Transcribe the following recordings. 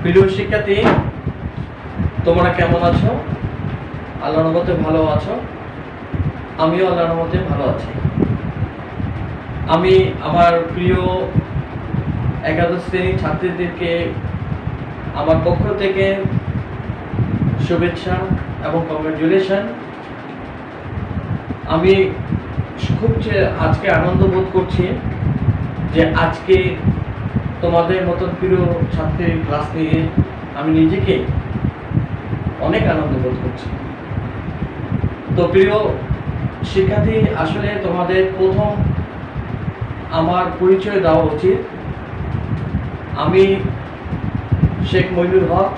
প্রিয় শিক্ষার্থী, তোমরা কেমন আছো? আল্লাহর রহমতে ভালো আছো? আমিও আল্লাহর রহমতে ভালো আছি। আমি আমার প্রিয় একাদশ শ্রেণীর ছাত্রীদেরকে আমার পক্ষ থেকে শুভেচ্ছা এবং কংগ্রাচুলেশন। আমি খুব আজকে আনন্দ বোধ করছি যে আজকে তোমাদের মতন প্রিয় ছাত্রীর ক্লাস নিয়ে আমি নিজেকে অনেক আনন্দ বোধ করছি। তো প্রিয় শিক্ষার্থী, আসলে তোমাদের প্রথম আমার পরিচয় দেওয়া উচিত। আমি Sheikh Moinul Haque,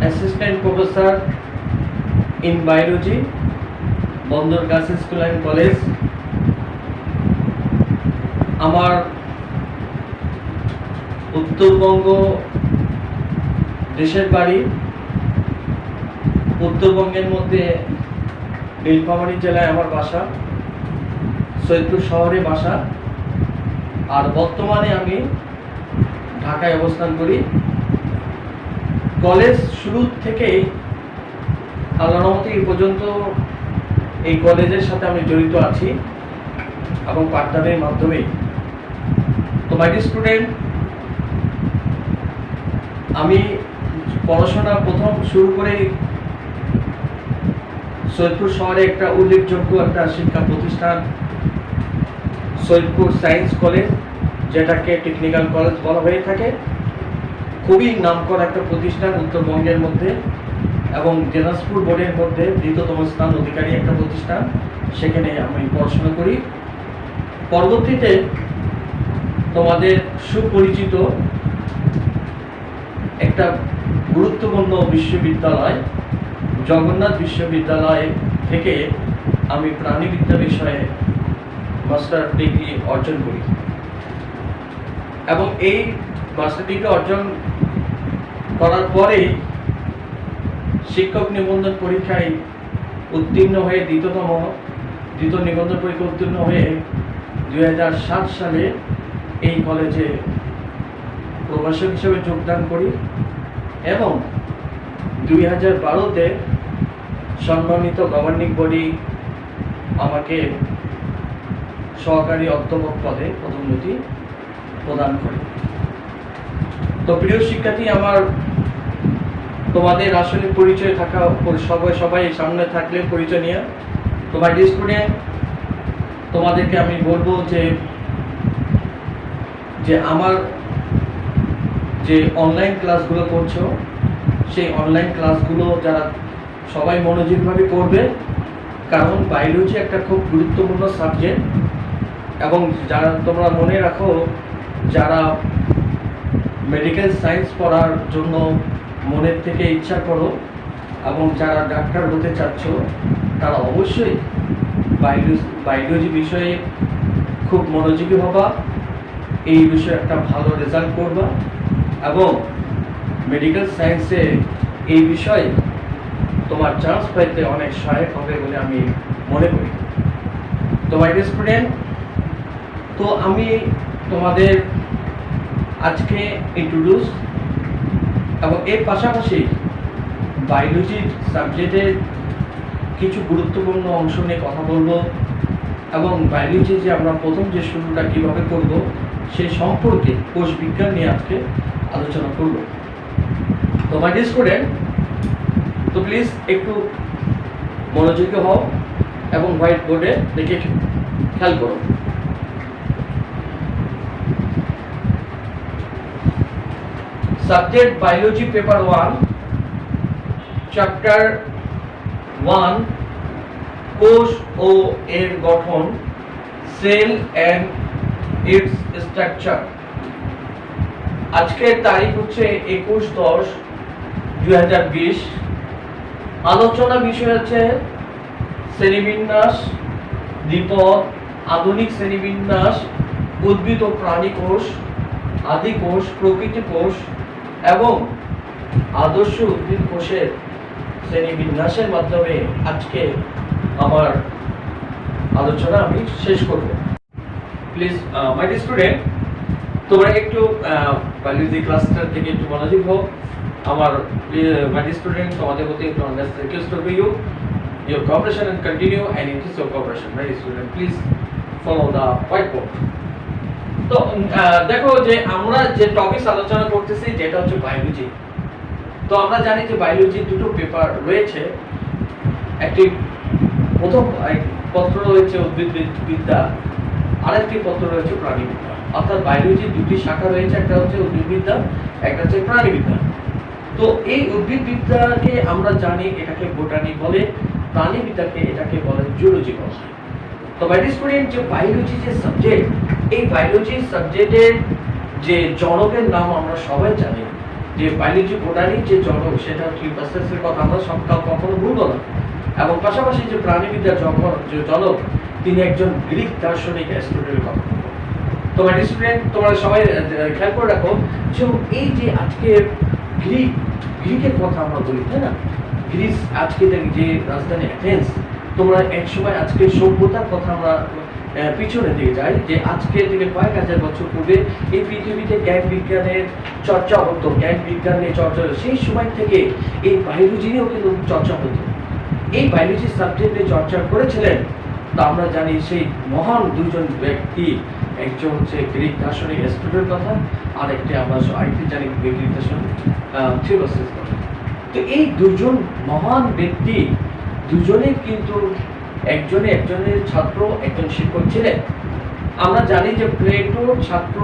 assistant professor in biology, বন্দর গার্লস স্কুল অ্যান্ড কলেজ। আমার উত্তরবঙ্গ দেশের বাড়ি। উত্তরবঙ্গের মধ্যে নীলফামারী জেলায় আমার বাসা, সৈয়দপুর শহরে বাসা। আর বর্তমানে আমি ঢাকায় অবস্থান করি। কলেজ শুরু থেকেই আল্লাহর রহমতে এই পর্যন্ত এই কলেজের সাথে আমি জড়িত আছি এবং পাঠদানের মাধ্যমেই। তো মাই ডিয়ার স্টুডেন্ট, আমি পড়াশোনা প্রথম শুরু করে সৈয়দপুর শহরে একটা উল্লেখযোগ্য একটা শিক্ষা প্রতিষ্ঠান সৈয়দপুর সায়েন্স কলেজ, যেটাকে টেকনিক্যাল কলেজ বলা হয়ে থাকে। খুবই নামকরা একটা প্রতিষ্ঠান উত্তরবঙ্গের মধ্যে এবং দিনাজপুর বোর্ডের মধ্যে দ্বিতীয়তম স্থান অধিকারী একটা প্রতিষ্ঠান। সেখানে আমি পড়াশোনা করি। পরবর্তীতে তোমাদের সুপরিচিত একটা গুরুত্বপূর্ণ বিশ্ববিদ্যালয় জগন্নাথ বিশ্ববিদ্যালয় থেকে আমি প্রাণীবিদ্যা বিষয়ে মাস্টার ডিগ্রি অর্জন করি এবং এই মাস্টার ডিগ্রি অর্জন করার পরে শিক্ষক নিবন্ধন পরীক্ষায় উত্তীর্ণ হয়ে দ্বিতীয় নিবন্ধন পরীক্ষা উত্তীর্ণ হয়ে 2007 সালে এই কলেজে প্রভাষক হিসেবে যোগদান করি এবং 2012-তে সম্মানিত গভর্নিং বডি আমাকে সহকারী অধ্যাপক পদে পদোন্নতি প্রদান করে। তো প্রিয় শিক্ষার্থী, আমার তোমাদের আসলে পরিচয় থাকা, সবাই সামনে থাকলে পরিচয় নিয়ে। তো মাই ডিয়ার স্টুডেন্ট, তোমাদেরকে আমি বলবো যে আমার যে অনলাইন ক্লাসগুলো করছো, সেই অনলাইন ক্লাসগুলো যারা সবাই মনোযোগভাবে করবে, কারণ বায়োলজি একটা খুব গুরুত্বপূর্ণ সাবজেক্ট। এবং যারা তোমরা মনে রাখো, যারা মেডিকেল সায়েন্স পড়ার জন্য মনের থেকে ইচ্ছা করো এবং যারা ডাক্তার হতে চাচ্ছ, তারা অবশ্যই বায়োলজি বিষয়ে খুব মনোযোগী হবা, এই বিষয়ে একটা ভালো রেজাল্ট করবা এবং মেডিকেল সায়েন্সে এই বিষয়ে তোমার চান্স পাইতে অনেক সহায়ক হবে বলে আমি মনে করি। তো মাই ডিয়ার স্টুডেন্ট, তো আমি তোমাদের আজকে ইন্ট্রোডিউস এবং এর পাশাপাশি বায়োলজি সাবজেক্টের কিছু গুরুত্বপূর্ণ অংশ নিয়ে কথা বলবো এবং বায়োলজি যে আমরা প্রথম যে শুরুটা কীভাবে করব সেই সম্পর্কে কোষ বিজ্ঞান নিয়ে আজকে আলোচনা করব। তো মাই ডিয়ার স্টুডেন্ট, তো প্লিজ একটু মনোযোগী হও এবং হোয়াইট বোর্ডে দেখে খেয়াল করো। সাবজেক্ট বায়োলজি পেপার 1, চ্যাপ্টার 1, কোষ ও এর গঠন, সেল অ্যান্ড ইটস স্ট্রাকচার। আজকের তারিখ হচ্ছে 21/10/2020। আলোচনা বিষয় হচ্ছে শ্রেণীবিন্যাস, দ্বিপদ, আধুনিক শ্রেণীবিন্যাস, উদ্ভিদ ও প্রাণী কোষ, আদি কোষ, প্রকৃতি কোষ এবং আদর্শ উদ্ভিদ কোষের শ্রেণীবিন্যাসের মাধ্যমে আজকে আমার আলোচনা আমি শেষ করব। প্লিজ মাই ডিয়ার স্টুডেন্ট, তোমরা একটু বায়োলজি ক্লাসটার থেকে একটু মনোযোগ হও। আমার my স্টুডেন্ট তোমাদের প্রতি একটু রিকোয়েস্ট করবে your cooperation and continue and increase your cooperation. My student, please follow the whiteboard. তো দেখো যে আমরা যে টপিক আলোচনা করতেছি যেটা হচ্ছে বায়োলজি। তো আমরা জানি যে বায়োলজি দুটো পেপার রয়েছে, একটি প্রথম পত্র রয়েছে উদ্ভিদবিদ্যা, আরেকটি পত্র রয়েছে প্রাণীবিদ্যা। অর্থাৎ বায়োলজির দুটি শাখা রয়েছে, একটা হচ্ছে উদ্ভিদবিদ্যা, একটা হচ্ছে প্রাণীবিদ্যা। তো এই উদ্ভিদবিদ্যাকে আমরা জানি এটাকে বোটানি বলে, প্রাণীবিদ্যাকে এটাকে বলে জুলজি বলা হয়। তো মাই স্টুডেন্ট, যে বায়োলজি যে সাবজেক্ট, এই বায়োলজি সাবজেক্টের যে জনকের নাম আমরা সবাই জানি, যে বায়োলজি বোটানির যে জনক সেটা টিউবাসের কথা আমরা সব কখনো ভুলবো না। এবং পাশাপাশি যে প্রাণীবিদ্যার যে জনক তিনি একজন গ্রিক দার্শনিক অ্যারিস্টটলের কথা। তো মাই স্টুডেন্ট, তোমরা সবাই খেয়াল করে রাখো যে এই যে আজকে গ্রিকের কথা আমরা বলি, তাই না? গ্রিস আজকে যে রাজধানী অ্যাথেন্স, তোমরা এক সময় আজকে সভ্যতার কথা আমরা পিছনে দিয়ে যাই, যে আজকে থেকে কয়েক হাজার বছর পূর্বে এই পৃথিবীতে জ্ঞান বিজ্ঞানের চর্চা হতো, জ্ঞান বিজ্ঞান নিয়ে চর্চা হতো। সেই সময় থেকে এই বায়োলজি নিয়েও কিন্তু চর্চা হতো। এই বায়োলজি সাবজেক্ট নিয়ে চর্চা করেছিলেন, তা আমরা জানি সেই মহান দুজন ব্যক্তি, একজন হচ্ছে গ্রিক দার্শনিক অ্যারিস্টটলের কথা, আর একটি আমরা আরেকটি জানি গ্রিক দার্শনিক থিওসফির কথা। তো এই দুজন মহান ব্যক্তি দুজনেই কিন্তু একজনের ছাত্র, একজন শিক্ষক ছিলেন। আমরা জানি যে প্লেটোর ছাত্র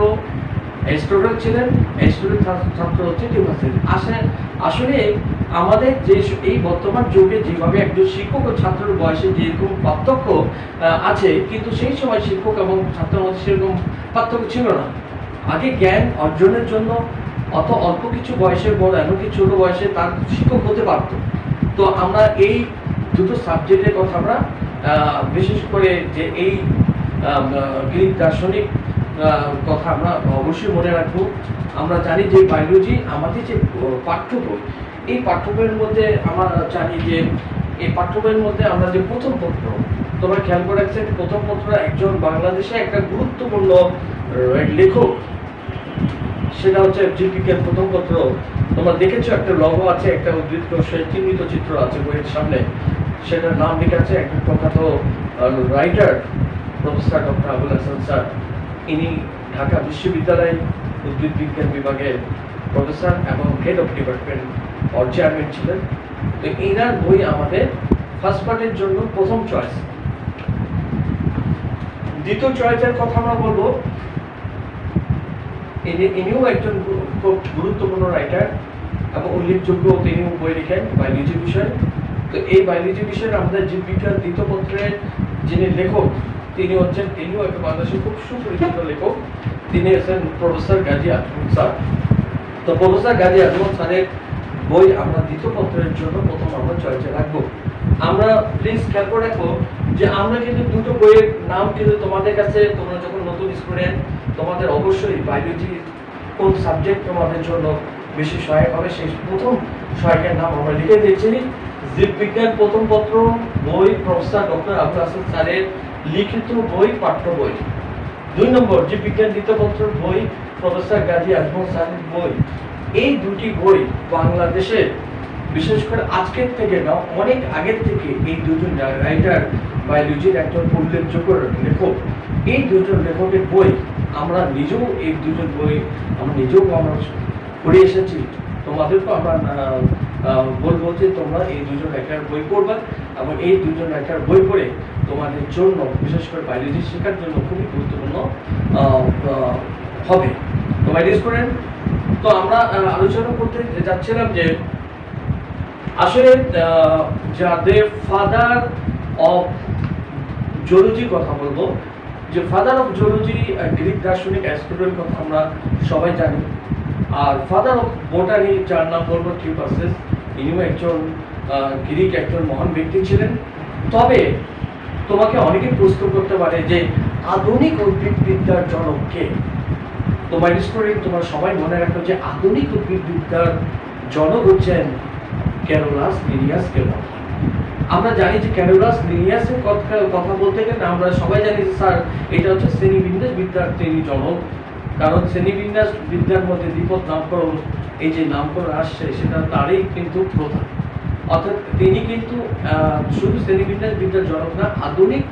অ্যারিস্টটল ছিলেন, অ্যারিস্টটলের ছাত্র হচ্ছে থিওসফির। আসলে আমাদের যে এই বর্তমান যুগে যেভাবে একজন শিক্ষক ও ছাত্রের বয়সে যেরকম পার্থক্য আছে, কিন্তু সেই সময় শিক্ষক এবং ছাত্রের মধ্যে সেরকম পার্থক্য ছিল না। আগে জ্ঞান অর্জনের জন্য অত অল্প কিছু বয়সের বড় এমনকি ছোট বয়সে তার শিক্ষক হতে পারত। তো আমরা এই দুটো সাবজেক্টের কথা আমরা বিশেষ করে যে এই গ্রিক দার্শনিক কথা আমরা অবশ্যই মনে রাখবো। আমরা জানি যে বায়োলজি আমাদের যে পাঠ্য বই, এই পাঠ্য বইয়ের মধ্যে আমরা জানি যে এই পাঠ্য বইয়ের মধ্যে আমরা যে প্রথম পত্র, তোমরা খেয়াল করে রাখছেন, প্রথম পত্র একজন বাংলাদেশে একটা গুরুত্বপূর্ণ লেখক, সেটা হচ্ছে জীববিজ্ঞান প্রথম পত্র। তোমরা দেখেছো একটা লোগো আছে, একটা উদ্ভিদ কোষের চিহ্নিত চিত্র আছে বইয়ের সামনে, সেটার নাম লেখা আছে একজন প্রখ্যাত writer professor doctor Abul Hasan sir. ইনি ঢাকা বিশ্ববিদ্যালয় উদ্ভিদ বিজ্ঞান বিভাগের প্রফেসর এবং head of department or chairman ছিলেন। তো এনার বই আমাদের ফার্স্ট পার্টের জন্য প্রথম চয়েস। দ্বিতীয় চয়েসের কথা আমরা বলবো, ইনিও একজন খুব গুরুত্বপূর্ণ রাইটার এবং উল্লেখযোগ্য, তিনিও বই লিখেন বায়োলজি বিষয়ে। তো এই বায়োলজি বিষয়ে আমাদের জীববিজ্ঞান দ্বিতীয় পত্রের যিনি লেখক, তিনিও একটা বাংলাদেশের খুব সুপরিচিত লেখক। তিনি হচ্ছেন প্রফেসর গাজী আজমল স্যার। তো প্রফেসর গাজী আজমল স্যারের বই আমরা দ্বিতীয় পত্রের জন্য প্রথম আমরা চয়েসে রাখবো। আমরা প্লিজ খেয়াল করে রাখো যে আমরা কিন্তু দুটো বইয়ের নাম কিন্তু তোমাদের কাছে, তোমরা যখন নতুন স্টুডেন্ট, তোমাদের অবশ্যই বায়োলজি কোন সাবজেক্ট তোমাদের জন্য বেশি সহায়ক হবে সেই প্রথম সহায়কের নাম আমরা লিখে দিয়েছি। জীববিজ্ঞান প্রথম পত্র বই প্রফেসর ডক্টর আবুল হাসান স্যারের লিখিত বই, পাঠ্য বই। 2 নম্বর জীববিজ্ঞান দ্বিতীয় পত্র বই প্রফেসর গাজী আজমল স্যারের বই। এই দুটি বই বাংলাদেশে বিশেষ করে আজকের থেকে না, অনেক আগের থেকে এই দুজন রাইটার বায়োলজির একজন উল্লেখযোগ্য লেখক। এই দুজন লেখকের বই আমরা নিজেও, এই দুজন বই আমরা পড়ে এসেছি। তোমাদেরকে আমরা বলবো যে তোমরা এই দুজন রাইটার বই পড়বা এবং এই দুজন রাইটার বই পড়ে তোমাদের জন্য, বিশেষ করে বায়োলজি শেখার জন্য খুবই গুরুত্বপূর্ণ হবে। তো মাই ডিয়ার স্টুডেন্ট, তো আমরা আলোচনা করতে যাচ্ছিলাম যে আসলে যাদের ফাদার অফ জুলজি কথা বলবো, যে ফাদার অফ জুলজি গ্রিক দার্শনিক অ্যারিস্টটলের কথা আমরা সবাই জানি। আর ফাদার অফ বোটানি যার নাম বলবো থিওসফির, ইনিও একজন গ্রিক একজন মহান ব্যক্তি ছিলেন। তবে তোমাকে অনেকে প্রশ্ন করতে পারে যে আধুনিক উদ্ভিদবিদ্যার জনক কে? তোমার স্টুডেন্ট, তোমরা সবাই মনে রাখো যে আধুনিক উদ্ভিদবিদ্যার জনক হচ্ছেন ক্যারোলাস লিনিয়াসকে বলা হয়। আমরা জানি যে ক্যারোলাস লিনিয়াসের কথা বলতে গেলে আমরা সবাই জানি যে স্যার এটা হচ্ছে শ্রেণীবিন্যাস বিদ্যার তিনি জনক। কারণ শ্রেণীবিন্যাস বিদ্যার মধ্যে দ্বিপদ নামকরণ, এই যে নামকরণ আসছে সেটা তারই কিন্তু প্রধান। অর্থাৎ তিনি কিন্তু শুধু শ্রেণীবিন্যাস বিদ্যার জনক না, আধুনিক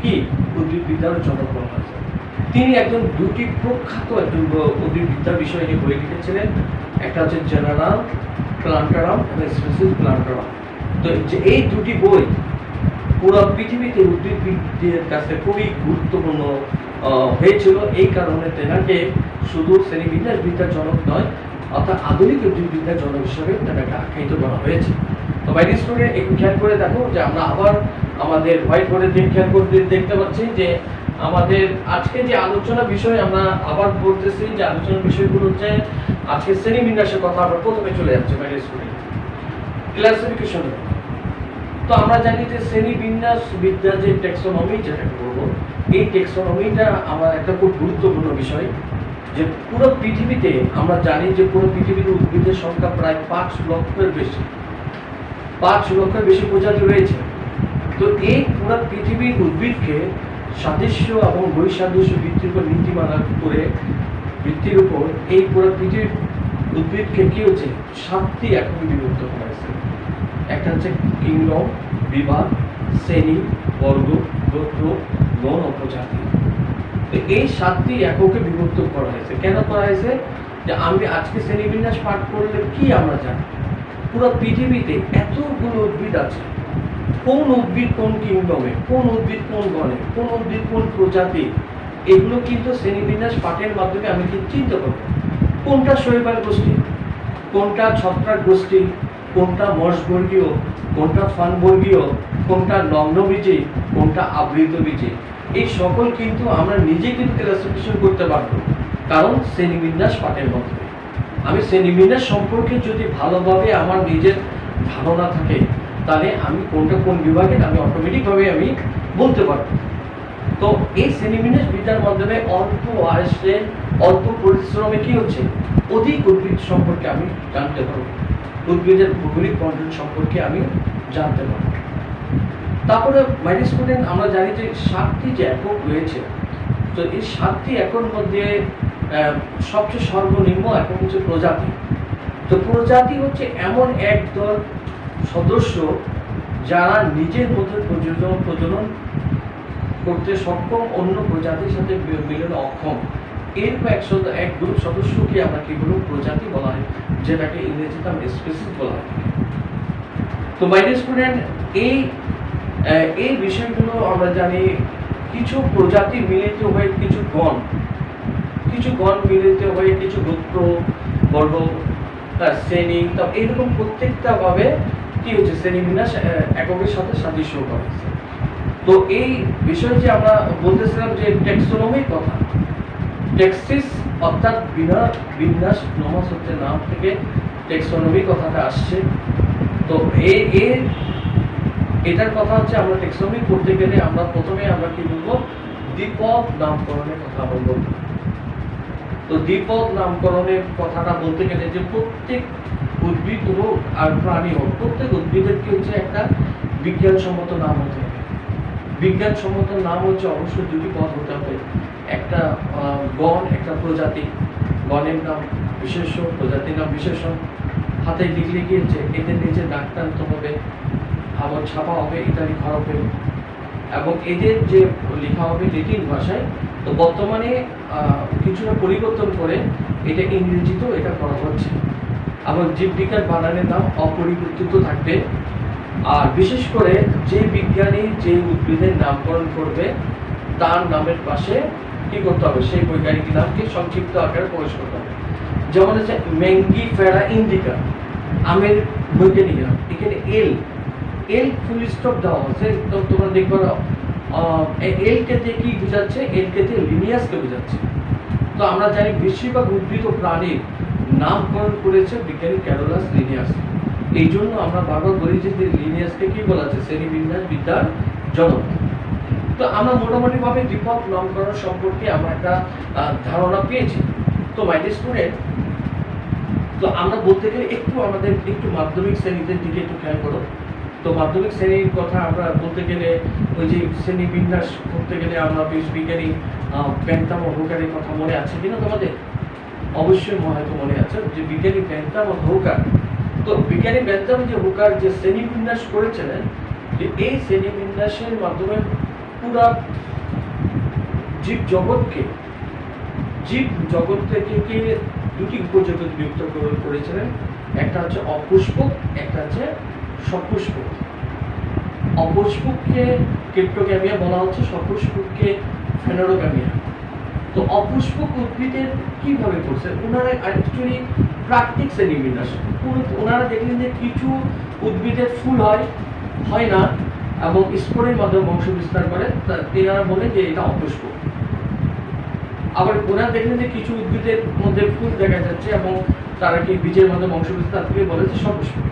কি উদ্ভিদ বিদ্যার জনক বলা হয়েছে। তিনি একজন দুটি প্রখ্যাত একজন উদ্ভিদবিদ্যার বিষয় নিয়ে বই লিখেছিলেন, একটা হচ্ছে জেনারেল প্লান্টারাম এবং স্পেসিস প্লান্টারাম। তো এই দুটি বই পুরো পৃথিবীতে উদ্ভিদবিদদের কাছে খুবই গুরুত্বপূর্ণ হয়েছিল। এই কারণে তেনাকে শুধু শ্রেণীবিন্যাস বিদ্যার জনক নয়, অর্থাৎ আধুনিক উদ্ভিদবিদ্যার জনক হিসেবে তেনাকে আখ্যায়িত করা হয়েছে। তো বাইরের স্টুডেন্ট একটু খেয়াল করে দেখো যে আমরা আবার আমাদের হোয়াইট বোর্ডের দিকে খেয়াল করে দেখতে পাচ্ছি যে আমাদের আজকে যে আলোচনা বিষয় আমরা আবার বলতেছি যে আলোচনার বিষয়গুলো হচ্ছে আজকে শ্রেণীবিন্যাসের কথা আমরা প্রথমে চলে যাচ্ছে বাইরের স্টুডেন্ট ক্লাসিফিকেশন। তো আমরা জানি যে শ্রেণীবিন্যাস বিদ্যা যে টেক্সোনমি যেটাকে বলবো, এই টেক্সোনমিটা আমার একটা খুব গুরুত্বপূর্ণ বিষয়। যে পুরো পৃথিবীতে আমরা জানি যে পুরো পৃথিবীতে উদ্ভিদের সংখ্যা প্রায় 5 লক্ষের বেশি, 5 লক্ষের বেশি প্রজাতি রয়েছে। তো এই পুরো পৃথিবীর উদ্ভিদকে সাদৃশ্য এবং বৈসাদৃশ্য ভিত্তির উপর নীতিমালার উপরে ভিত্তির উপর এই পুরো পৃথিবীর উদ্ভিদকে কি হচ্ছে 7টি এককে বিভক্ত করা হয়েছে। একটা হচ্ছে কিংডম, বিভাগ, শ্রেণী, বর্গ, গোত্র, গণ ও প্রজাতি। তো এই 7টি এককে বিভক্ত করা হয়েছে। কেন করা হয়েছে? যে আমি আজকে শ্রেণীবিন্যাস পাঠ করলে কি আমরা জানি পুরো পৃথিবীতে এতগুলো উদ্ভিদ আছে, কোন উদ্ভিদ কোন কিংডমে, কোন উদ্ভিদ কোন গণে, কোন উদ্ভিদ কোন প্রজাতি, এগুলো কিন্তু শ্রেণীবিন্যাস পাঠের মাধ্যমে আমি কি চিন্তা করব। কোনটা শৈবাল গোষ্ঠী, কোনটা ছত্রাক গোষ্ঠী, কোনটা মশবর্গীয়, কোনটা ফানবর্গীয়, কোনটা নগ্নবীজী, কোনটা আবৃতবীজী, এই সকল কিন্তু আমরা নিজে কিন্তু ক্লাসিফিকেশন করতে পারবো, কারণ শ্রেণীবিন্যাস পাঠের মাধ্যমে। আমি শ্রেণীবিন্যাস সম্পর্কে যদি ভালোভাবে আমার নিজের ধারণা থাকে, তাহলে আমি কোনটা কোন বিভাগের আমি অটোমেটিকভাবে আমি বলতে পারবো। তো এই শ্রেণীবিন্যাস বিদ্যার মাধ্যমে অল্প আয়সে অল্প পরিশ্রমে কি হচ্ছে অধিক উদ্ভিদ সম্পর্কে আমি জানতে পারবো, উদ্ভিদের ভৌগোলিক বন্টন সম্পর্কে আমি জানতে পারবো। তারপরে মাইডিয়ার স্টুডেন্ট আমরা জানি যে 7টি যে একক রয়েছে, তো এই 7টি এককের মধ্যে সবচেয়ে সর্বনিম্ন একক হচ্ছে প্রজাতি। তো প্রজাতি হচ্ছে এমন এক দল সদস্য যারা নিজের মধ্যে প্রজনন করতে সক্ষম, অন্য প্রজাতির সাথে মিলনে অক্ষম, এরকম এক গ্রুপ সদস্যকে আমরা কি বলবো প্রজাতি বলা হয়, যেটাকে ইংরেজিতে আমরা স্পিসিস বলা হয়। তো মাই ডিয়ার স্টুডেন্ট এই বিষয়গুলো আমরা জানি, কিছু প্রজাতি মিলিত হয়ে কিছু গণ মিলিত হয়ে কিছু গোত্র, বর্গ, তার শ্রেণী, তো এইরকম প্রত্যেকটা ভাবে কি হচ্ছে শ্রেণীবিন্যাস এককের সাথে সাদৃশ্য করা হয়েছে। তো এই বিষয় যে আমরা বলতেছিলাম যে টেক্সোনমির কথা, টেক্সিস অর্থাৎ বিন্যাস, নমাস হচ্ছে নাম থেকে টেক্সোনমি কথাটা আসছে। তো এটার কথা হচ্ছে আমরা টেক্সোনমি করতে গেলে আমরা প্রথমে আমরা কি বলবো দ্বিপদ নামকরণের কথা বলবো। তো দ্বিপদ নামকরণের কথাটা বলতে গেলে যে প্রত্যেক উদ্ভিদ হোক আর প্রাণী হোক, প্রত্যেক উদ্ভিদের কি হচ্ছে একটা বিজ্ঞানসম্মত নাম হতে হবে। বিজ্ঞানসম্মত নাম হচ্ছে অবশ্যই দুটি পদ হতে হবে, একটা গণ, একটা প্রজাতি। গণের নাম বিশেষ্য, প্রজাতির নাম বিশেষণ। হাতে লিখলে কি হচ্ছে এদের নিচে দাগ টানতে হবে, আবার ছাপা হবে ইত্যাদি হরফে, এবং এদের যে লেখা হবে ল্যাটিন ভাষায়। তো বর্তমানে কিছুটা পরিবর্তন করে এটা ইংরেজিতেও এটা করা হচ্ছে, এবং জীববিজ্ঞান বানানের নাম অপরিবর্তিত থাকবে। আর বিশেষ করে যে বিজ্ঞানী যে উদ্ভিদের নামকরণ করবে তার নামের পাশে কি করতে হবে, সেই বৈজ্ঞানিক নামকে সংক্ষিপ্ত আকারে প্রকাশ করতে হবে। যেমন হচ্ছে ম্যাঙ্গিফেরা ইন্ডিকা, আমের বৈজ্ঞানিক নাম, এখানে এল ফুল স্টপ দেওয়া হচ্ছে। তো তোমরা দেখবে এল কে দিয়ে কি বোঝাচ্ছে, এল কে দিয়ে লিনিয়াসকে বোঝাচ্ছে। তো আমরা জানি বেশিরভাগ উদ্ভিদ ও প্রাণীর নামকরণ করেছে বিজ্ঞানী ক্যারোলাস লিনিয়াস। এই জন্য আমরা বারবার বলি যে লিনিয়াসকে কি বলা আছে শ্রেণীবিন্যাস বিদ্যার জনক। তো আমরা মোটামুটিভাবে দ্বিপদ নামকরণ সম্পর্কে আমরা একটা ধারণা পেয়েছি। তো মাই ডিয়ার স্টুডেন্ট, তো আমরা বলতে গেলে একটু আমাদের একটু মাধ্যমিক শ্রেণীদের দিকে একটু খেয়াল করো। তো মাধ্যমিক শ্রেণীর কথা আমরা বলতে গেলে ওই যে শ্রেণী বিন্যাস করতে গেলে আমরা বেশ বিজ্ঞানী বেন্থাম ও হুকারের কথা মনে আছে কিনা তোমাদের? অবশ্যই হয়তো মনে আছে যে বিজ্ঞানী বেন্থাম ও হুকার। তো বিজ্ঞানী বেন্থাম যে হুকার যে শ্রেণী বিন্যাস করেছিলেন, যে এই শ্রেণী বিন্যাসের মাধ্যমে পুরা জীব জগৎ থেকে দুটি উপজগৎ বিভক্ত করেছিলেন, একটা হচ্ছে অপুষ্পক, একটা হচ্ছে সপুষ্পক। অপুষ্পককে ক্রিপ্টোগ্যামিয়া বলা হচ্ছে, সপুষ্পককে ফেনোরোগ্যামিয়া। তো অপুষ্পক উদ্ভিদের কিভাবে করছে ওনারা অ্যাকচুয়ালি প্রাকৃতিক শ্রেণীবিন্যাস। ওনারা দেখলেন যে কিছু উদ্ভিদের ফুল হয় না এবং স্পোরের মাধ্যমে বংশ বিস্তার করে, তেনারা বলেন যে এটা অপুষ্পক। আবার ওনারা দেখলেন যে কিছু উদ্ভিদের মধ্যে ফুল দেখা যাচ্ছে এবং তারা কি বীজের মাধ্যমে বংশ বিস্তার থেকে বলে যে সপুষ্পক।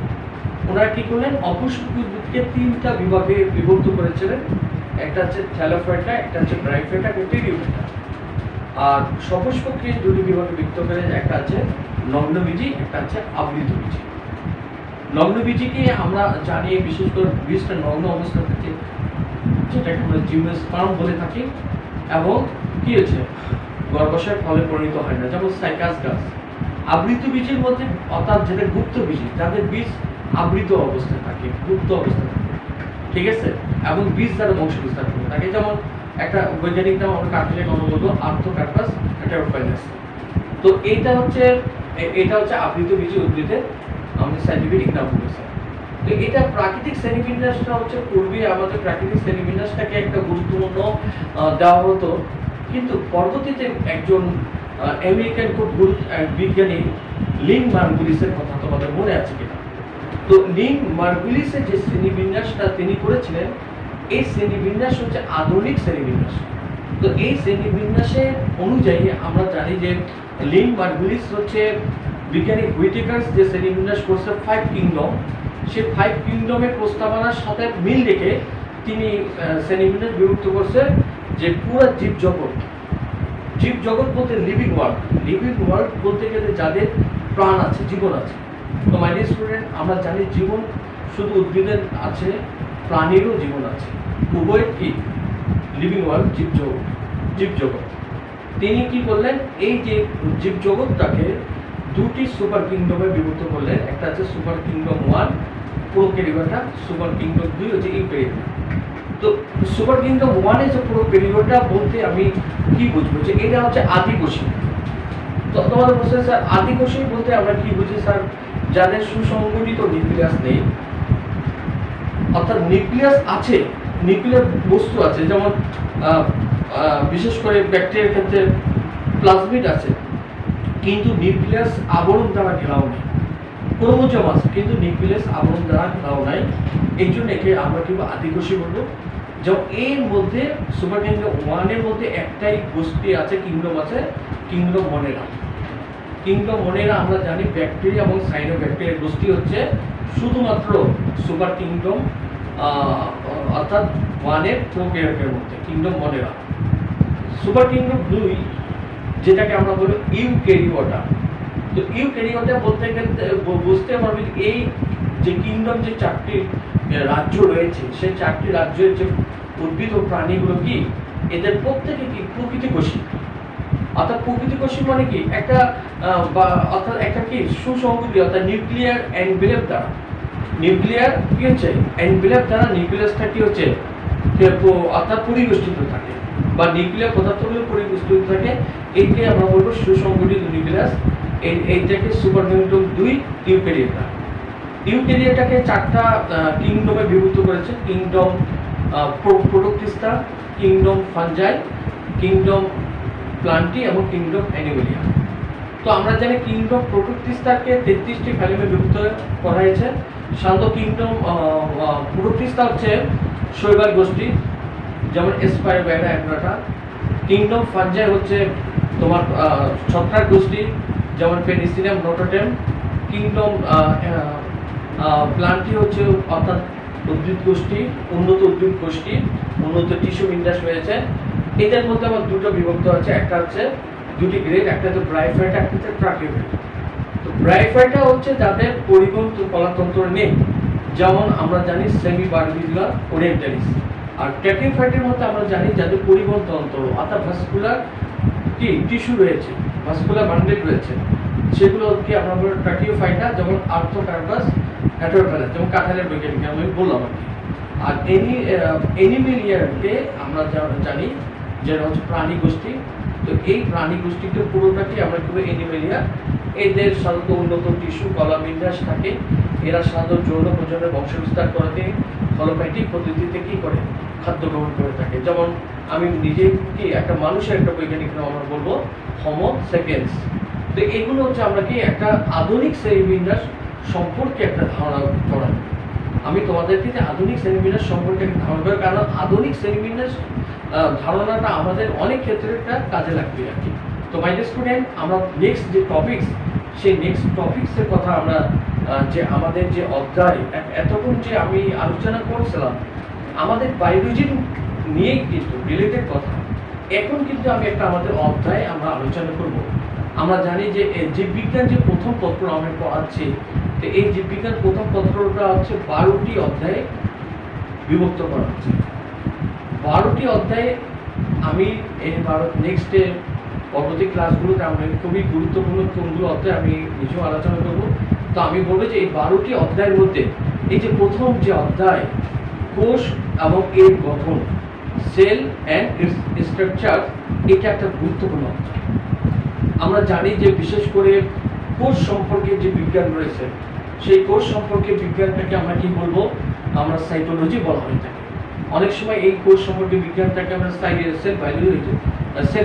ওনারা কি করলেন, অপুষ্পক উদ্ভিদকে 3টা বিভাগে বিভক্ত করেছিলেন, একটা হচ্ছে থ্যালোফাইটা, একটা হচ্ছে ব্রাইফাইটা, একটা টেরিওফাইটা। আর সপুষ্পককে দুটি বিভাগে বিভক্ত করে, একটা আছে নগ্নবীজি, একটা আছে আবৃতবীজি। নগ্নবীজিকে আমরা জানি বিশেষ করে বীজটা নগ্ন অবস্থা থাকে, যেটাকে আমরা জিমনোস্পার্ম বলে থাকি, এবং কি হচ্ছে গর্ভাশয়ের ফলে পরিণত হয় না, যেমন সাইকাস গাছ। আবৃত বীজের মধ্যে, অর্থাৎ যেটা গুপ্ত বীজ, যাদের বীজ আবৃত অবস্থায় থাকে, গুপ্ত অবস্থায় থাকে, ঠিক আছে, এবং বীজ দ্বারা বংশ বিস্তার করে থাকে। যেমন একটা বৈজ্ঞানিক নাম আমরা কার্পেটে কথা বলবো, আর্থোকার্পাস হেটেরোফাইলাস। তো এটা হচ্ছে আবৃত বীজ উদ্ভিদের আমাদের সাইন্টিফিক নাম বলেছে। তো এটা প্রাকৃতিক শ্রেণীবিন্যাসটা হচ্ছে পূর্বে আমাদের প্রাকৃতিক শ্রেণীবিন্যাসটাকে একটা গুরুত্বপূর্ণ দেওয়া হতো, কিন্তু পরবর্তীতে একজন আমেরিকান খুব বিজ্ঞানী লিন মার্গুলিসের কথা তোমাদের মনে আছে কিনা? তো লিন মার্গুলিসের যে শ্রেণীবিন্যাসটা তিনি করেছিলেন, এই শ্রেণীবিন্যাস হচ্ছে আধুনিক শ্রেণীবিন্যাস। তো এই শ্রেণীবিন্যাসের অনুযায়ী আমরা জানি যে লিন মার্গুলিস হচ্ছে বিজ্ঞানী হুইটেকার যে শ্রেণীবিন্যাস করছে 5 কিংডম, সেই 5 কিংডমের প্রস্তাবনার সাথে মিল রেখে তিনি শ্রেণীবিন্যাস বিভক্ত করছে যে পুরো জীবজগৎ বলতে লিভিং ওয়ার্ল্ড বলতে গেলে যাদের প্রাণ আছে, জীবন আছে। তো মাই ডিয়ার স্টুডেন্ট, আমরা জানি জীবন শুধু উদ্ভিদের আছে, প্রাণীরও জীবন আছে, উভয় কি লিভিং ওয়ার্ল্ড, জীবজগৎ। তিনি কি করলেন, এই যে জীবজগৎটাকে দুটি সুপার কিংডমে বিভক্ত করলেন, একটা আছে super kingdom 1 prokaryota, super kingdom 2 হচ্ছে ইউক্যারিওটা। তো সুপার কিংডম 1 এর যে প্রোক্যারিওটা বলতে আমি কি বুঝবো, যে এটা হচ্ছে আদিকোষী। তো তোমাদের প্রশ্ন, স্যার আদিকোষী বলতে আমরা কি বুঝি? স্যার যাদের সুসংগঠিত নিউক্লিয়াস নেই, অর্থাৎ নিউক্লিয়াস আছে, নিউক্লিয়ার বস্তু আছে, যেমন বিশেষ করে ব্যাকটেরিয়ার ক্ষেত্রে প্লাজমিড আছে, কিন্তু নিউক্লিয়াস আবরণ দ্বারা ঘেরাও নেই। ক্রোমোজোম আছে কিন্তু নিউক্লিয়াস আবরণ দ্বারা ঘেরাও নাই, এই জন্য একে আমরা কিন্তু আদিকোষী বলবো। যেমন এর মধ্যে সুপার কিংডম 1 এর মধ্যে একটাই গোষ্ঠী আছে, কিংডম আছে, কিংডম মনেরা। আমরা জানি ব্যাকটেরিয়া এবং সাইনোব্যাকটেরিয়া গোষ্ঠী হচ্ছে শুধুমাত্র সুপার কিংডম অর্থাৎ 1 এর প্রোক্যারিওটের মধ্যে, কিংডম মনেরা। সুপার কিংডম 2 যেটাকে আমরা বলি ইউক্যারিওটা। তো ইউক্যারিওটা বলতে গেলে বুঝতে পারবে এই যে কিংডম, যে 4টি রাজ্য রয়েছে, সেই 4টি রাজ্যের যে উদ্ভিদ ও প্রাণীগুলো কি, এদের প্রত্যেকে কি প্রকৃতিকোষী। অর্থাৎ প্রকৃতিকোষী মানে কি একটা অর্থাৎ একটা কি সুসংগঠিত, অর্থাৎ নিউক্লিয়ার এনভেলপ দ্বারা, নিউক্লিয়ার কি হচ্ছে এনভেলপ দ্বারা নিউক্লিয়াসটা কি হচ্ছে অর্থাৎ পরিবেষ্টিত থাকে, বা নিউক্লিয়ার পদার্থগুলো পরিবেষ্টিত থাকে, এইকে আমরা বলবো সুসংগঠিত নিউক্লিয়াস। এইটাকে সুপার কিংডম 2 ইউক্যারিওটা। ইউক্যারিওটাকে 4টা কিংডমে বিভক্ত করেছে, kingdom protoctista, kingdom fungi, kingdom plantae এবং কিংডম অ্যানিমেলিয়া। তো আমরা জানি কিংডম প্রোটোক্লিস্টাকে 33টি ফ্যামিলিতে বিভক্ত করা হয়েছে। শান্ত কিংডম প্রোটোক্লিস্টা হচ্ছে শৈবাল গোষ্ঠী, যেমন স্পাইরোগাইটা, অ্যান্ড্রাটা। কিংডম ফাঞ্জাই হচ্ছে তোমার ছত্রাক গোষ্ঠী, যেমন পেনিসিলিয়াম, নোটোটেম। কিংডম প্লান্টি হচ্ছে অর্থাৎ উদ্ভিদ গোষ্ঠী, উন্নত উদ্ভিদ গোষ্ঠী, উন্নত টিস্যু বিন্যাস রয়েছে। এদের মধ্যে আমার দুটো বিভক্ত আছে, একটা হচ্ছে দুটি গ্রেড, একটা হচ্ছে ব্রাইফাইটা, একটা হচ্ছে ট্রাকিওফাইটা। তো ব্রাইফাইটা হচ্ছে যাদের পরিবহন কলাতন্ত্র নেই, যেমন আমরা জানি সেমি বার্বিকুলার ওরিয়েন্টালিস, আর ট্র্যাকিওফাইটের মধ্যে আমরা জানি যাদের পরিবহন তন্ত্র অর্থাৎ ভাস্কুলার কি টিস্যু রয়েছে, ভাস্কুলার বান্ডেল রয়েছে, সেগুলোকে আমরা বলি ট্র্যাকিওফাইটা, যেমন আর্থোকার্পাস হেটেরোফাইটাস, যেমন কাঁঠালের বৈজ্ঞানিক আমি বললাম আর কি। আর এনিমেলিয়াকে আমরা জানি যেটা হচ্ছে প্রাণী গোষ্ঠী। তো এই প্রাণী গোষ্ঠীকে পুরোটাকে আমরা কি এনিমেলিয়া। এদের সাধারণত উন্নত টিস্যু কলা বিন্যাস থাকে। এরা সাধারণত যৌন প্রজননের বংশ বিস্তার করাতে হলোপ্যাথিক পদ্ধতিতে কি করে খাদ্য গ্রহণ করে থাকে। যেমন আমি নিজে কি একটা মানুষের একটা বৈজ্ঞানিক নাম আমরা বলবো হোমো সেপিয়েন্স। তো এগুলো হচ্ছে আমরা কি একটা আধুনিক শ্রেণীবিন্যাস সম্পর্কে একটা ধারণা করা। আমি তোমাদেরকে যে আধুনিক শ্রেণীবিন্যাস সম্পর্কে একটা ধারণা করি, কারণ আধুনিক শ্রেণীবিন্যাস ধারণাটা আমাদের অনেক ক্ষেত্রে একটা কাজে লাগবে আর কি। তো মাই ডিয়ার স্টুডেন্ট, আমরা নেক্সট যে টপিকস, সেই নেক্সট টপিক্সের কথা আমরা যে আমাদের যে অধ্যায় এতক্ষণ যে আমি আলোচনা করছিলাম আমাদের বায়োলজি নিয়েই কিন্তু রিলেটেড কথা, এখন কিন্তু আমি একটা আমাদের অধ্যায় আমরা আলোচনা করব। আমরা জানি যে জীববিজ্ঞান যে প্রথম পত্র আমরা পড়াচ্ছি, তো এই জীববিজ্ঞান প্রথম পত্রটা হচ্ছে 12টি অধ্যায়ে বিভক্ত করা হচ্ছে। 12টি অধ্যায়ে আমি এই নেক্সটে পরবর্তী ক্লাসগুলোতে আমরা খুবই গুরুত্বপূর্ণ কোনগুলো অধ্যায় আমি নিজেও আলোচনা করব। তো আমি বলবো যে এই 12টি অধ্যায়ের মধ্যে এই যে প্রথম যে অধ্যায় কোষ এবং এর গঠন, সেল অ্যান্ড ইটস স্ট্রাকচার, এটা একটা গুরুত্বপূর্ণ অধ্যায়। আমরা জানি যে বিশেষ করে কোষ সম্পর্কে যে বিজ্ঞান রয়েছে, সেই কোষ সম্পর্কে বিজ্ঞানটাকে আমরা কি বলবো, আমরা সাইটোলজি বলা হয়ে থাকে। অনেক সময় এই কোষ সম্পর্কে বিজ্ঞানটাকে আমরা সেল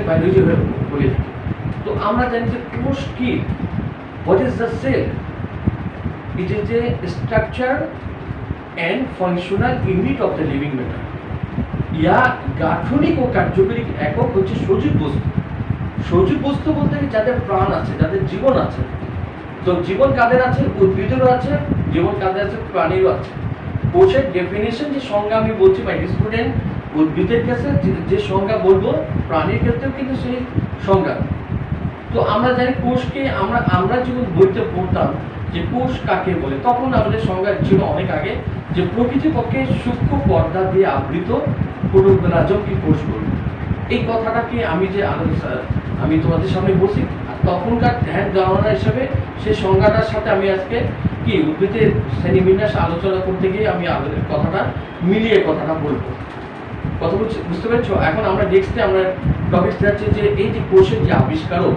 বায়োলজি বলে থাকি। তো আমরা জানি যে কোষ কি, what is the cell? It is a structure and functional unit of the living matter. ইয়া গাঠনিক ও কার্যকরী একক হচ্ছে সজীব বস্তু। সজীব বস্তু বলতে যাদের প্রাণ আছে, যাদের জীবন আছে। তো জীবন কাদের আছে? উদ্ভিদেরও আছে, জীবন কাদের আছে? প্রাণীরও আছে। কোষের ডেফিনেশন যে সংজ্ঞা আমি বলছি মাই স্টুডেন্ট, উদ্ভিদের কাছে যে সংজ্ঞা বলবো, প্রাণীর ক্ষেত্রেও কিন্তু সেই সংজ্ঞা। তো আমরা জানি কোষকে আমরা যখন বইতে পড়তাম যে কোষ কাকে বলে, তখন আমাদের সংজ্ঞা ছিল অনেক আগে যে প্রকৃতপক্ষে সূক্ষ্ম পর্দা দিয়ে আবৃত প্রোটোপ্লাজমকে কোষ বলবো। এই কথাটা কি আমি তোমাদের সামনে বলছি, তখনকার ধ্যান ধারণা হিসাবে সেই সংজ্ঞাটার সাথে আমি আজকে কি উদ্ভিদের শ্রেণীবিন্যাস আলোচনা করতে গিয়ে আমি কথাটা মিলিয়ে কথাটা বলবো। কথা বুঝতে পেরেছো? এখন আমরা নেক্সটে আমরা টপিক যাচ্ছি যে এই যে কোষের যে আবিষ্কারক,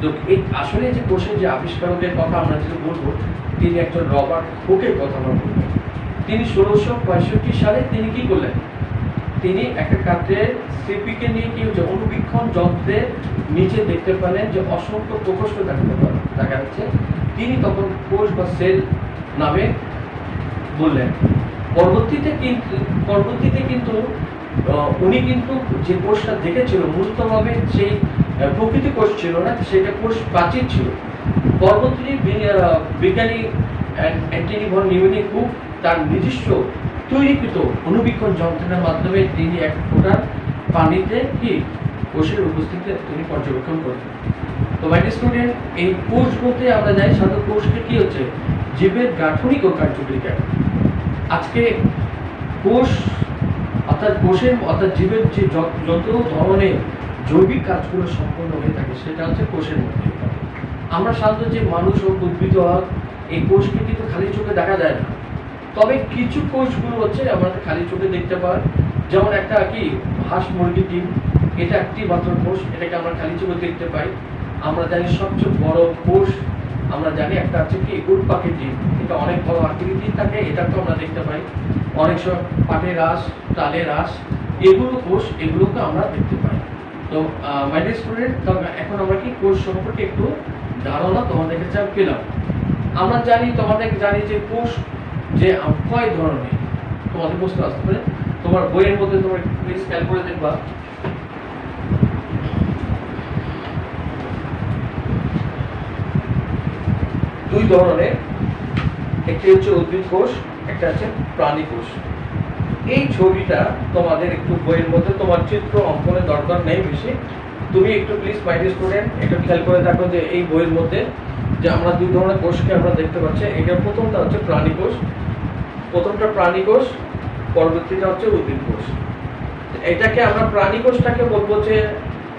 তো এই আসলে যে কোষের যে আবিষ্কারকের কথা আমরা যেটা বলবো, তিনি একজন রবার্ট হুকের কথা আমরা বলবো। তিনি 1665 সালে তিনি কি করলেন, তিনি একটা কাঠের সিপিকে নিয়ে কি হচ্ছে অনুবীক্ষণ যন্ত্রের নিচে দেখতে পেলেন যে অসংখ্য প্রকোষ্ঠ দেখা যাচ্ছে। তিনি তখন কোষ বা সেল নামে বললেন। পরবর্তীতে কিন্তু উনি কিন্তু যে কোষটা দেখেছিল মূলতভাবে সেই প্রকৃতি কোষ ছিল না, সেটা কোষ প্রাচীর ছিল। পরবর্তীতে বিজ্ঞানী অ্যান্টনি ভন নিউমেনিক তার নিজস্ব তৈরিকৃত অনুবীক্ষণ যন্ত্রের মাধ্যমে তিনি এক ফোঁটা পানিতে কি কোষের উপস্থিতি তিনি পর্যবেক্ষণ করতেন। তো মাই স্টুডেন্ট, এই কোষ বলতে আমরা জানি সাধারণত কোষকে কি হচ্ছে জীবের গাঠনিক ও কার্যকরী। আজকে কোষ অর্থাৎ জীবের যে যত ধরনের জৈবিক কাজগুলো সম্পন্ন হয়ে থাকে সেটা হচ্ছে কোষের মধ্যে। আমরা সাধারণত যে মানুষ ও উদ্ভিদ এই কোষকে কিন্তু খালি চোখে দেখা যায় না, তবে কিছু কোষগুলো হচ্ছে আমাদের খালি চোখে দেখতে পাই। যেমন একটা কি হাঁস মুরগির ডিম, এটা একটি মাত্র কোষ, এটাকে আমরা খালি চোখে দেখতে পাই। আমরা জানি সবচেয়ে বড় কোষ আমরা জানি একটা আছে কি উট পাখির ডিম, এটা অনেক বড় আকৃতির থাকে, এটাকেও আমরা দেখতে পাই। অনেক সময় পাটের আঁশ, তালের আঁশ, এগুলো কোষ, এগুলোকে আমরা দেখতে পাই। তো মাই ডিয়ার স্টুডেন্ট, এখন আমরা কি কোষ সম্পর্কে একটু ধারণা তোমাদের কাছে পেলাম। আমরা জানি যে কোষ যে কয় ধরনের, তোমাদের বুঝতে আসতে পারে। তোমার বইয়ের মধ্যে তোমরা প্লিজ খেয়াল করে দেখবা, দুই ধরনের, একটি হচ্ছে উদ্ভিদ কোষ, একটা হচ্ছে প্রাণী কোষ। এই ছবিটা তোমাদের একটু বইয়ের মধ্যে তোমার চিত্র অঙ্কনের দরকার নেই বেশি, তুমি একটু প্লিজ মাই ডিয়ার স্টুডেন্ট একটু খেয়াল করে দেখো যে এই বইয়ের মধ্যে যে আমরা দুই ধরনের কোষকে আমরা দেখতে পাচ্ছি। এটা প্রথমটা হচ্ছে প্রাণী কোষ, প্রথমটা প্রাণী কোষ, পরবর্তীটা হচ্ছে উদ্ভিদ কোষ। এটাকে আমরা প্রাণী কোষটাকে বলবো যে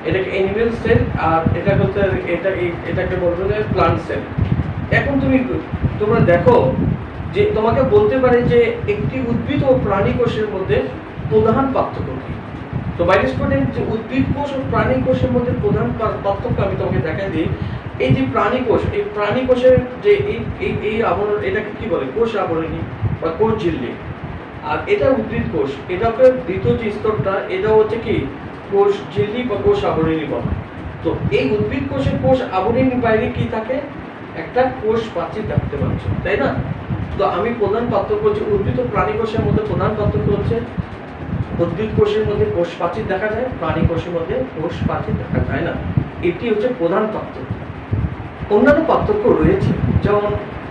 এটাকে অ্যানিমেল সেল, আর এটা হচ্ছে এটাকে বলবো যে প্লান্ট সেল। এখন তোমরা দেখো যে তোমাকে বলতে পারে যে একটি উদ্ভিদ ও প্রাণী কোষের মধ্যে প্রধান পার্থক্য কি। তো বাইরে স্টুডেন্ট, যে উদ্ভিদ কোষ ও প্রাণী কোষের মধ্যে প্রধান পার্থক্য আমি তোমাকে দেখা দিই। এই যে প্রাণী কোষ, এই প্রাণী কোষের যে এই আবরণ, এটাকে কি বলে? কোষ আবরণী বা কোষ ঝিল্লি। আর এটা উদ্ভিদ কোষ, এটাকে দ্বিতীয় যে স্তরটা, এটা হচ্ছে কি কোষ ঝিল্লি বা কোষ আবরণী বলা। তো এই উদ্ভিদ কোষের কোষ আবরণীর বাইরে কি থাকে? একটা কোষ প্রাচীর দেখতে পাচ্ছ, তাই না? তো আমি প্রধান পার্থক্য হচ্ছে উদ্ভিদ ও প্রাণী কোষের মধ্যে প্রধান পার্থক্য হচ্ছে উদ্ভিদ কোষের মধ্যে কোষ প্রাচীর দেখা যায়, প্রাণী কোষের মধ্যে কোষ প্রাচীর দেখা যায় না। এটি হচ্ছে প্রধান পার্থক্য। অন্যান্য পার্থক্য রয়েছে, যেমন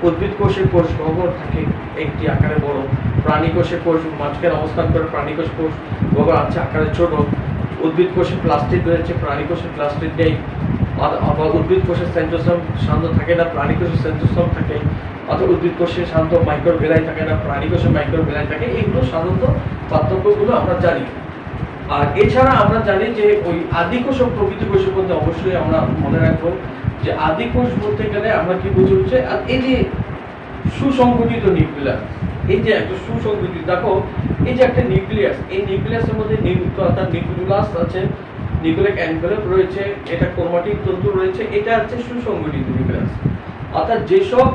উদ্ভিদ কোষের কোষ গহ্বর থাকে একটি আকারে বড়, প্রাণী কোষের কোষ মাঝখানে অবস্থান করে, প্রাণী কোষ গহ্বর আছে আকারে ছোট। উদ্ভিদ কোষে প্লাস্টিক রয়েছে, প্রাণী কোষে প্লাস্টিক নেই। আবার উদ্ভিদ কোষের সেন্ট্রোসোম শান্ত থাকে না, প্রাণী কোষের সেন্ট্রোসোম থাকে। অর্থাৎ উদ্ভিদ কোষে শান্ত মাইক্রোভিলাই থাকে না, প্রাণী কোষে মাইক্রোভিলাই থাকে। এইগুলো সাধারণত পার্থক্যগুলো আমরা জানি। আর এছাড়া আমরা জানি যে ওই আদি কোষ ও প্রকৃতি কোষের মধ্যে অবশ্যই আমরা মনে রাখবো যে আদি কোষ বলতে গেলে আমরা কি বুঝি হচ্ছে এই যে সুসংগঠিত নিউক্লিয়াস। এই যে একটা সুসংগঠিত, দেখো এই যে একটা নিউক্লিয়াস, এই নিউক্লিয়াসের মধ্যে নিউক্লিয়াস আছে, নিউক্লিক এনভেলপ রয়েছে, এটা ক্রোমাটিক তন্তু রয়েছে, এটা হচ্ছে সুসংগঠিত নিউক্লিয়াস। অর্থাৎ যেসব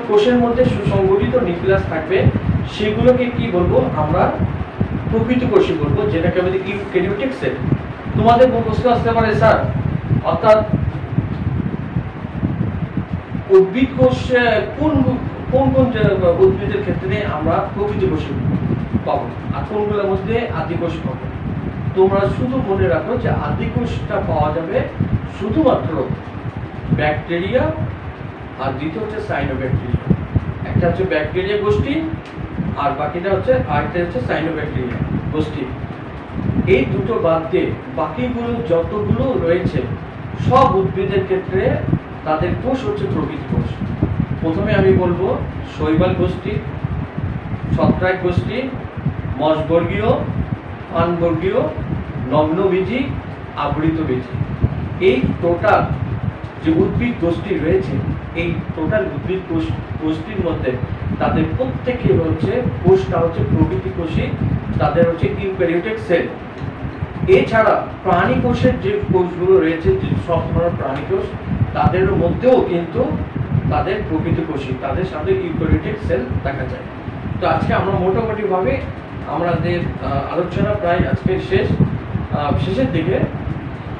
কোষের মধ্যে সুসংগঠিত নিউক্লিয়াস থাকবে সেগুলোকে কি বলবো আমরা? প্রকৃত কোষই বলবো, যেটাকে আমাদের ইউক্যারিওটিক সেল। তোমাদের প্রশ্ন আসতে পারে স্যার, অর্থাৎ উদ্ভিদ কোষ কোন উদ্ভিদের ক্ষেত্রে আমরা প্রকৃত কোষ পাবো, আর কোনগুলোর মধ্যে আদি কোষ পাবো? তোমরা শুধু মনে রাখো যে আদি কোষটা পাওয়া যাবে শুধুমাত্র ব্যাকটেরিয়া, আর দ্বিতীয় হচ্ছে সাইনোব্যাকটেরিয়া। একটা হচ্ছে ব্যাকটেরিয়া গোষ্ঠী, আর বাকিটা হচ্ছে সাইনোব্যাকটেরিয়া গোষ্ঠী। এই দুটো বাদ দিয়ে বাকিগুলো যতগুলো রয়েছে সব উদ্ভিদের ক্ষেত্রে তাদের কোষ হচ্ছে প্রকৃত কোষ। প্রথমে আমি বলবো শৈবাল গোষ্ঠী, ছত্রাক গোষ্ঠী, মশবর্গীয়, ফানবর্গীয়, নগ্নবীজি, আবৃতবীজি। এই টোটাল যে উদ্ভিদ গোষ্ঠী রয়েছে, এই টোটাল উদ্ভিদ গোষ্ঠীর মধ্যে তাদের প্রত্যেকের হচ্ছে কোষটা হচ্ছে প্রকৃতি কোষী, তাদের হচ্ছে ইউক্যারিওটিক সেল। এছাড়া প্রাণী কোষের যে কোষগুলো রয়েছে, যে সব ধরনের প্রাণী কোষ, তাদের মধ্যেও কিন্তু তাদের প্রকৃতি কোষী, তাদের সাথে ইউক্যারিওটিক সেল দেখা যায়। তো আজকে আমরা মোটামুটি ভাবে আমাদের আলোচনা প্রায় আজকে শেষের দিকে।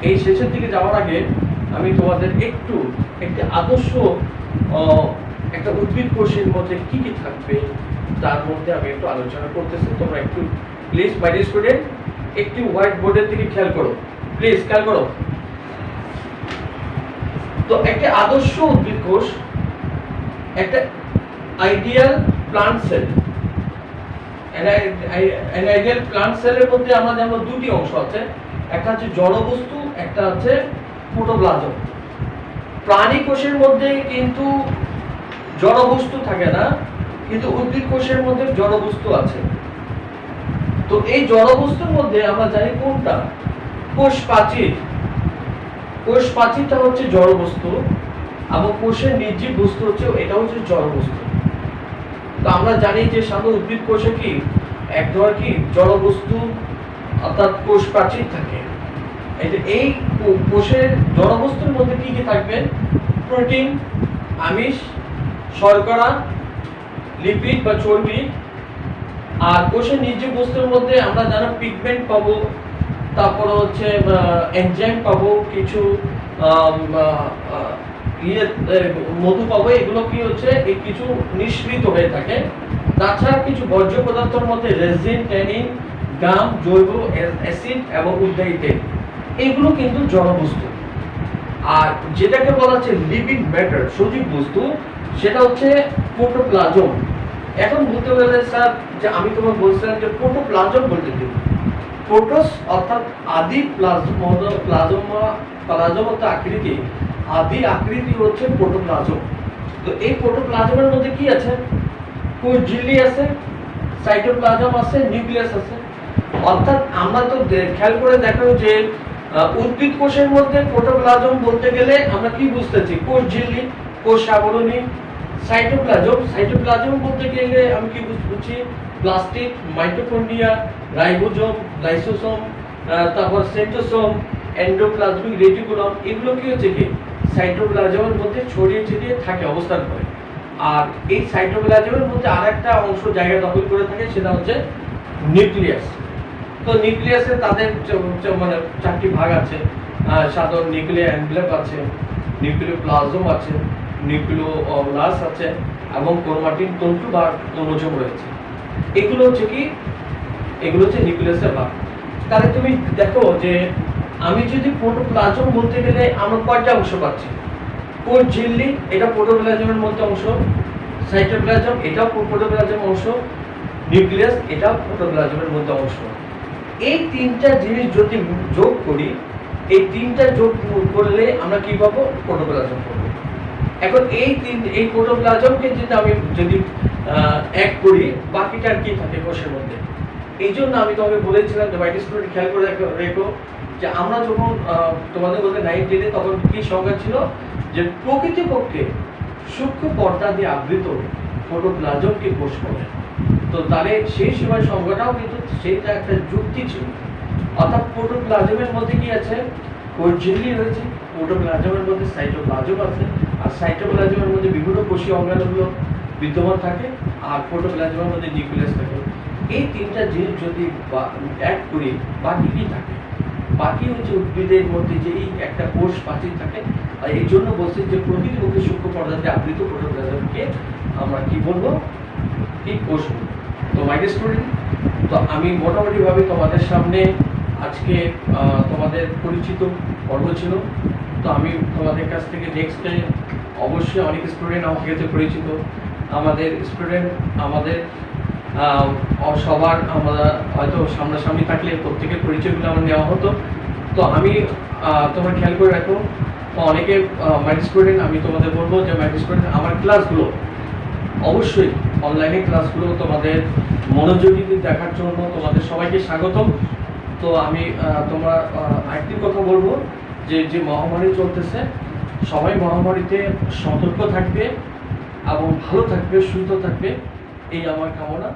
এই শেষের দিকে যাওয়ার আগে আমি তোমাদের একটি আদর্শ একটা উদ্ভিদ কোষের মধ্যে কি কি থাকবে তার মধ্যে আমি একটু আলোচনা করতেছি। তোমরা একটু প্লিজ মাই ডিয়ার স্টুডেন্ট একটু হোয়াইট বোর্ডের দিকে খেয়াল করো, প্লিজ খেয়াল করো। তো একটা আদর্শ উদ্ভিদ কোষ, একটা ideal plant sell. Ideal plant সেলের মধ্যে আমরা জানবো দুটি অংশ আছে, একটা হচ্ছে জড়বস্তু, একটা হচ্ছে প্রোটোপ্লাজম। প্রাণী কোষের মধ্যে কিন্তু জড়বস্তু থাকে না, কিন্তু উদ্ভিদ কোষের মধ্যে জড়বস্তু আছে। তো এই জড়বস্তুর মধ্যে আমরা জানি কোনটা? কোষ প্রাচীর। কোষ প্রাচীরটা হচ্ছে জড়বস্তু, এবং কোষের নির্জীব বস্তু হচ্ছে এটা হচ্ছে জড়বস্তু। তো আমরা জানি যে সাধারণ উদ্ভিদ কোষে কি এক ধরনের কি জড়বস্তু অর্থাৎ কোষ প্রাচীর থাকে। এই কোষের জড়বস্তুর মধ্যে কি কি থাকবে? প্রোটিন, আমিষ, শর্করা, লিপিড বা চর্বি। আর কোষের নির্জীব বস্তুর মধ্যে আমরা যারা পিগমেন্ট পাবো, তারপরে হচ্ছে এনজাইম পাবো, কিছু মধু পাবো। এগুলো কি হচ্ছে কিছু নিঃসৃত হয়ে থাকে। তাছাড়া কিছু বর্জ্য পদার্থের মধ্যে রেজিন, ট্যানিন, গাম, জৈব অ্যাসিড এবং উদ্বায়ী তেল, এগুলো কিন্তু জড়বস্তু। আর যেটাকে বলা হচ্ছে লিভিং ম্যাটার, সজীব বস্তু, সেটা হচ্ছে প্রোটোপ্লাজম। এখন বলতে গেলে স্যার যে আমি তোমাকে বলছিলাম যে প্রোটোপ্লাজম বলতে কি? প্রোটোস অর্থাৎ আদি, প্লাজম হচ্ছে আকৃতি, আদি আকৃতি হচ্ছে প্রোটোপ্লাজম। তো এই প্রোটোপ্লাজমের মধ্যে কি আছে? কোষ ঝিল্লি আছে, সাইটোপ্লাজম আছে, নিউক্লিয়াস আছে। অর্থাৎ আমরা তো খেয়াল করে দেখো যে উদ্ভিদ কোষের মধ্যে প্রোটোপ্লাজম বলতে গেলে আমরা কি বুঝতেছি? কোষ ঝিল্লি, কোষ আবরণী। সাইটোপ্লাজম বলতে গেলে আমি কি বুঝছি? প্লাস্টিড, মাইটোকন্ড্রিয়া, রাইবোজোম, লাইসোসোম, তারপর সেন্ট্রোসোম, এন্ডোপ্লাজমিক রেটিকুলাম, এগুলো কি হচ্ছে কি সাইটোপ্লাজমের মধ্যে ছড়িয়ে ছিটিয়ে থাকে, অবস্থান করে। আর এই সাইটোপ্লাজমের মধ্যে আরেকটা অংশ জায়গা দখল করে থাকে, সেটা হচ্ছে নিউক্লিয়াস। তো নিউক্লিয়াসে তাদের মানে 4টি ভাগ আছে। সাধারণ নিউক্লিয়ার এনভেলপ আছে, নিউক্লিওপ্লাজম আছে, নিউক্লিওলাস আছে এবং ক্রোমাটিন তন্তু বা ক্রোমোজোম রয়েছে। এগুলো হচ্ছে কি, এগুলো হচ্ছে নিউক্লিয়াসের ভাগ। তাহলে তুমি দেখো যে আমি যদি প্রোটোপ্লাজম বলতে গেলে আমরা কয়টা অংশ পাচ্ছি? কোষ ঝিল্লি, এটা প্রোটোপ্লাজমের মধ্যে অংশ। সাইটোপ্লাজম, এটাও প্রোটোপ্লাজমের অংশ। নিউক্লিয়াস, এটাও প্রোটোপ্লাজমের মধ্যে অংশ। এই 3টা জিনিস যদি যোগ করি, এই 3টা যোগ করলে আমরা কি পাবো? প্রোটোপ্লাজম পাবো। এখন এই প্রোটোপ্লাজমকে যদি এক করি, বাকিটা কি থাকে কোষের মধ্যে? এই জন্য আমি তোমাকে বলেছিলাম যে মাই স্টুডেন্ট, খেয়াল করে রেখো যে আমরা যখন তোমাদের বলতে 9 10 তখন কি সংজ্ঞা ছিল? যে প্রকৃতপক্ষে সূক্ষ্ম পর্দা দিয়ে আবৃত প্রোটোপ্লাজমকে কোষ বলে। তো তাহলে সেই সময় সংজ্ঞাটাও কিন্তু সেইটা একটা যুক্তি ছিল। অর্থাৎ প্রোটোপ্লাজমের মধ্যে কি আছে? কোষ ঝিল্লি রয়েছে, প্রোটোপ্লাজমের মধ্যে সাইটোপ্লাজম আছে, আর সাইটোপ্লাজমের মধ্যে বিভিন্ন কোষীয় অঙ্গাণুগুলো বিদ্যমান থাকে, আর প্রোটোপ্লাজমের মধ্যে নিউক্লিয়াস থাকে। এই 3টা জিনিস যদি এক করি, বাকি কি থাকে? বাকি হচ্ছে উদ্ভিদের মধ্যে যে এই একটা কোষ প্রাচীর থাকে। আর এই জন্য বলছি যে প্রকৃতপক্ষে সূক্ষ্ম পর্দাতে আবৃত প্রোটোপ্লাজমকে আমরা কি বলবো? কি কোষ বলবো। তো মাই স্টুডেন্ট, তো আমি মোটামুটি ভাবে তোমাদের সামনে আজকে তোমাদের পরিচিত পর্ব ছিল। তো আমি তোমাদের কাছ থেকে নেক্সটে অবশ্যই অনেক স্টুডেন্ট আমাকে কাছে পরিচিত, আমাদের স্টুডেন্ট আমাদের সবার আমরা হয়তো সামনাসামনি থাকলে প্রত্যেকের পরিচয়গুলো আমার নেওয়া হতো। তো আমি তোমরা খেয়াল করে রাখো, অনেকে মাই স্টুডেন্ট, আমি তোমাদের বলবো যে মাই স্টুডেন্ট, আমার ক্লাসগুলো অবশ্যই অনলাইনে ক্লাসগুলো তোমাদের মনোযোগী দেখার জন্য তোমাদের সবাইকে স্বাগতম। তো আমি তোমরা আরেকটি কথা বলবো যে মহামারী চলতেছে, সবাই মহামারীতে সতর্ক থাকবে এবং ভালো থাকবে, সুস্থ থাকবে, এই আমার কামনা।